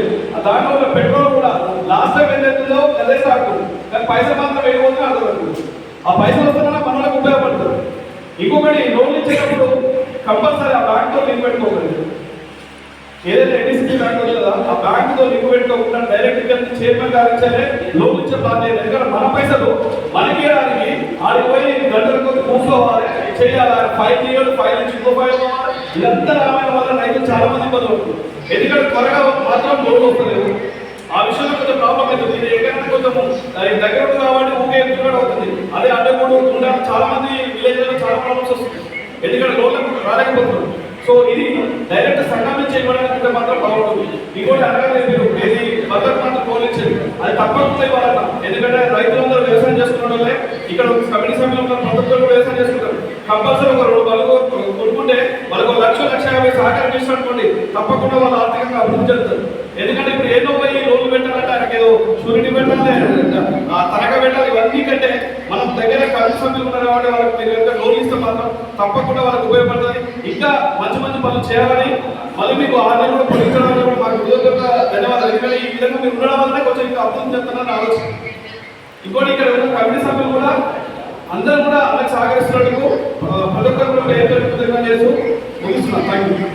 దాంట్లో ఉన్న పెట్రోల్ కూడా లాస్ట్ టైం ఏదైతుందో అదే సాగు, కానీ పైసలు మాత్రం వెళ్ళిపోతున్నా అర్థం. ఆ పైసలు వస్తున్నా మన వాళ్ళకి ఉపయోగపడుతుంది. ఇంకొకటి లోన్లు ఇచ్చేటప్పుడు కంపల్సరీ ఆ బ్యాంక్తో లింక్ పెట్టుకోగలరు. ఏదైతే ఎన్టీసీ బ్యాంక్ ఉంటుందో ఆ బ్యాంకుతో లింక్ పెట్టుకోకుండా డైరెక్ట్ గా చైర్మన్ గారు ఇచ్చారే లోన్ ఇచ్చే బాధ్యత. ఎందుకంటే మన పైసలు మనకి ఇవ్వడానికి ఆడికి పోయి గంటలకు కూర్చోవాలి, చేయాలి, ఫైల్ చేయాలి, ఫైల్ నుంచి ఇంకో ఫైల్ కావాలి. ఇదంతా రామాయణ వల్ల రైతులు చాలా మంది ఇబ్బంది పడుతుంది. ఎందుకంటే త్వరగా మాత్రం లోన్ వస్తలేదు. ఆ విషయంలో కొంచెం ప్రాబ్లం అవుతుంది. ఇది ఎక్కడైనా కొంచెము దగ్గర ఉంది కాబట్టి ఊకే ఎత్తుకోవడం అవుతుంది. అదే అడ్డగూడు ఉండడం చాలా మంది విలేజ్ లో చాలా ప్రాబ్లమ్స్ వస్తుంది. ఎందుకంటే లోన్లకు రాలేకపోతున్నారు. సో ఇది డైరెక్ట్ సంఘం నుంచి ఇవ్వడానికి మాత్రం బాగుంటుంది. ఇంకోటి అనగా మీరు ఏది భద్రత మాత్రం పోలించేది అది తప్పకుండా ఇవ్వాలన్నా. ఎందుకంటే రైతులందరూ వ్యవసాయం చేసుకున్న వాళ్ళే ఇక్కడ కమిటీ సభ్యులు ప్రతి ఒక్కరు వ్యవసాయం చేసుకుంటారు. కంపల్సరీ ఒక 2 బలుగు కొనుక్కుంటే వాళ్ళకు 1,50,000 సహకారం చేసినట్టుకోండి, తప్పకుండా వాళ్ళు ఆర్థికంగా అభివృద్ధి చెందుతారు. ఎందుకంటే ఇప్పుడు ఏదో పోయి లోన్లు పెట్టాలంటే ఆయనకి ఏదో షూరిటీ పెట్టాలి, తనఖా పెట్టాలి. ఇవన్నీ కంటే మనం దగ్గర కమిటీ సభ్యులు ఉన్నారు కాబట్టి వాళ్ళకి మీరు లోన్ ఇస్తే మాత్రం తప్పకుండా వాళ్ళకి ఉపయోగపడుతుంది. ఇంకా మంచి మంచి పనులు చేయాలని మళ్ళీ మీకు ఆదాయం కూడా పొందించడానికి కూడా మాకు ఉద్యోగంగా ధన్యవాదాలు. ఎందుకంటే ఈ విధంగా మీరు ఉండడం వల్లనే కొంచెం ఇంకా అభివృద్ధి చెందుతున్నారని ఆలోచన. ఇంకోటి ఇక్కడ ఉన్న కమిటీ సభ్యులు కూడా అందరూ కూడా అందరికి సహకరిస్తున్నందుకు ప్రతి ఒక్కరు కూడా చేస్తూ ముగిస్తున్నాను. Thank you.